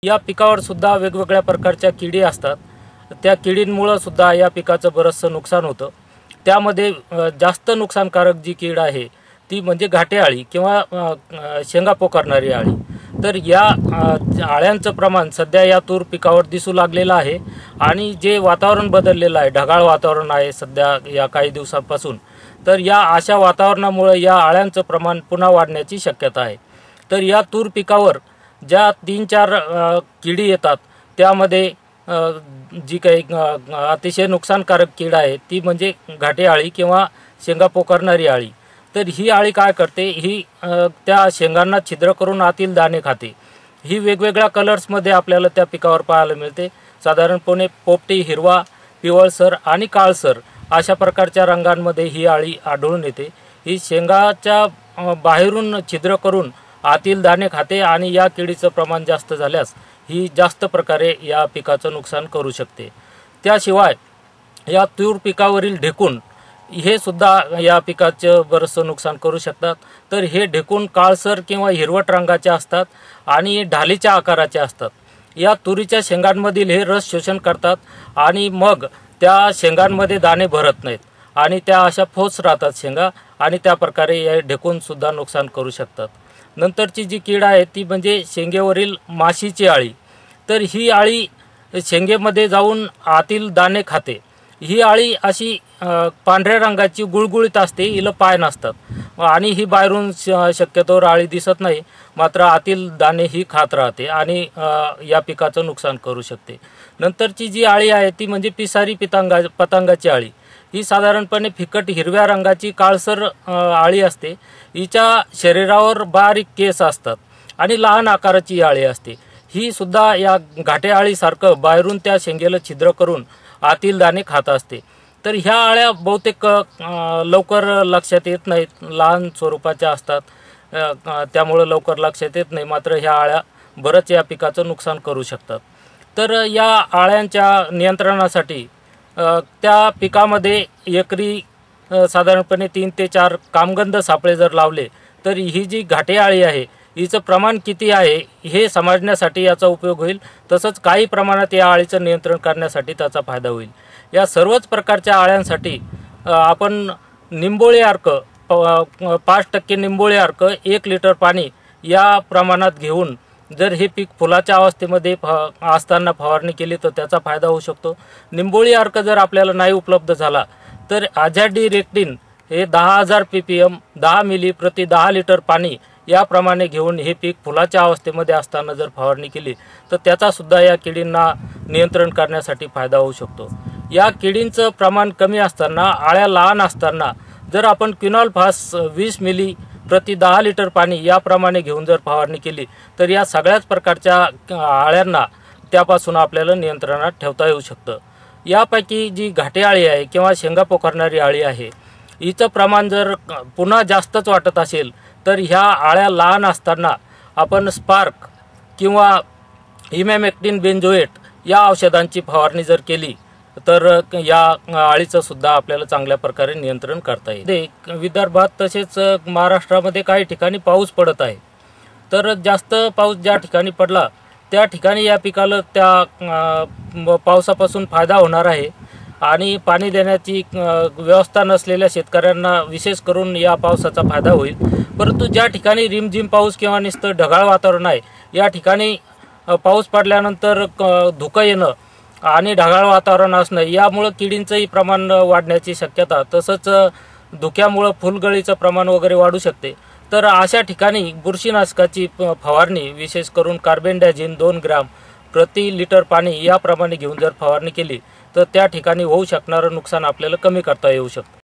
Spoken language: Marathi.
या पिकावर सुद्धा वेगवेगळ्या प्रकारच्या किडी असतात। त्या किडींमुळे सुद्धा या पिकाचं बरंचसं नुकसान होतं। त्यामध्ये जास्त नुकसानकारक जी कीड आहे ती म्हणजे घाटे अळी किंवा शेंगा पोखरणारी अळी। तर या अळ्यांचं प्रमाण सध्या या तूर पिकावर दिसू लागलेलं आहे आणि जे वातावरण बदललेलं आहे, ढगाळ वातावरण आहे सध्या या काही दिवसांपासून, तर या अशा वातावरणामुळे या अळ्यांचं प्रमाण पुन्हा वाढण्याची शक्यता आहे। तर या तूर पिकावर ज्या 3-4 किडी येतात त्यामध्ये जी काही अतिशय नुकसानकारक कीड आहे ती म्हणजे घाटे अळी किंवा शेंगा पोखरणारी अळी। तर ही अळी काय करते, ही त्या शेंगांना छिद्र करून आतील दाणे खाते। ही वेगवेगळ्या कलर्समध्ये आपल्याला त्या पिकावर पाहायला मिळते। साधारणपणे पोपटी, हिरवा, पिवळसर आणि काळसर अशा प्रकारच्या रंगांमध्ये ही अळी आढळून येते। ही शेंगाच्या बाहेरून छिद्र करून आतील दाणे खाते आणि या किडीचं प्रमाण जास्त झाल्यास ही जास्त प्रकारे या पिकाचं नुकसान करू शकते। त्याशिवाय या तूर पिकावरील ढेकूण हे सुद्धा या पिकाचं बरंचसं नुकसान करू शकतात। तर हे ढेकूण काळसर किंवा हिरवट रंगाचे असतात आणि ढालीच्या आकाराचे असतात। या तुरीच्या शेंगांमधील हे रस शोषण करतात आणि मग त्या शेंगांमध्ये दाणे भरत नाहीत आणि त्या अशा फोस राहतात शेंगा आणि त्या प्रकारे हे ढेकूण सुद्धा नुकसान करू शकतात। नंतरची जी कीड आहे ती म्हणजे शेंगेवरील माशीची अळी। तर ही अळी शेंगेमध्ये जाऊन आतील दाणे खाते। ही अळी अशी पांढऱ्या रंगाची गुळगुळीत असते, हिला पाय नसतात आणि ही बाहेरून शक्यतोवर अळी दिसत नाही, मात्र आतील दाणे ही खात राहते आणि या पिकाचं नुकसान करू शकते। नंतरची जी अळी आहे ती म्हणजे पिसारी पतंगाची अळी। ही साधारणपणे फिकट हिरव्या रंगाची काळसर अळी असते। हिच्या शरीरावर बारीक केस असतात आणि लहान आकाराची अळी असते। ही सुद्धा या घाटे अळीसारखं बाहेरून त्या शेंगेला छिद्र करून आतील दाणे खात असते। तर ह्या अळ्या बहुतेक लवकर लक्षात येत नाहीत, लहान स्वरूपाच्या असतात, त्यामुळे लवकर लक्षात येत नाही, मात्र ह्या अळ्या बरंच या पिकाचं नुकसान करू शकतात। तर या अळ्यांच्या नियंत्रणासाठी त्या पिकामध्ये एकरी साधारणपणे 3 ते 4 कामगंध सापळे जर लावले तर ही जी घाटे अळी आहे हिचं प्रमाण किती आहे हे समजण्यासाठी याचा उपयोग होईल। तसंच काही प्रमाणात या अळीचं नियंत्रण करण्यासाठी त्याचा फायदा होईल। या सर्वच प्रकारच्या अळ्यांसाठी आपण निंबोळी अर्क 5% निंबोळी अर्क 1 लिटर पाणी या प्रमाणात घेऊन जर हे पीक फुलाच्या अवस्थेमध्ये असताना फवारणी केली तर त्याचा फायदा होऊ शकतो। निंबोळी अर्क जर आपल्याला नाही उपलब्ध झाला तर आझाडिरेक्टिन हे 10,000 ppm 10 मिली प्रति 10 लिटर पाणी याप्रमाणे घेऊन हे पीक फुलाच्या अवस्थेमध्ये असताना जर फवारणी केली तर त्याचा सुद्धा या किडींना नियंत्रण करण्यासाठी फायदा होऊ शकतो। या किडींचं प्रमाण कमी असताना, अळ्या लहान असताना जर आपण क्विनॉल-फास 20 मिली प्रति 10 लिटर पाणी याप्रमाणे घेऊन जर फवारणी केली तर या सगळ्याच प्रकारच्या अळ्यांना त्यापासून आपल्याला नियंत्रणात ठेवता येऊ शकतं। यापैकी जी घाटे अळी आहे किंवा शेंगा पोखरणारी अळी आहे हिचं प्रमाण जर पुन्हा जास्तच वाटत असेल तर ह्या अळ्या लहान असताना आपण स्पार्क किंवा इमॅमेक्टिन बेंझोएट या औषधांची फवारणी जर केली तर या अळीचं सुद्धा आपल्याला चांगल्या प्रकारे नियंत्रण करता येईल। विदर्भात तसेच महाराष्ट्रामध्ये काही ठिकाणी पाऊस पडत आहे, तर जास्त पाऊस ज्या ठिकाणी पडला त्या ठिकाणी या पिकाला त्या पावसापासून फायदा होणार आहे आणि पाणी देण्याची व्यवस्था नसलेल्या शेतकऱ्यांना विशेष करून या पावसाचा फायदा होईल। परंतु ज्या ठिकाणी रिमझिम पाऊस किंवा नुसतं ढगाळ वातावरण आहे या ठिकाणी पाऊस पडल्यानंतर धुकं येणं आणि ढगाळ वातावरण असणं यामुळे किडींचंही प्रमाण वाढण्याची शक्यता, तसंच धुक्यामुळे फुलगळीचं प्रमाण वगैरे वाढू शकते। तर अशा ठिकाणी बुरशीनाशकाची फवारणी विशेष करून कार्बेंडाझिम 2 ग्राम प्रति लिटर पाणी याप्रमाणे घेऊन जर फवारणी केली तर त्या ठिकाणी होऊ शकणारं नुकसान आपल्याला कमी करता येऊ शकतं।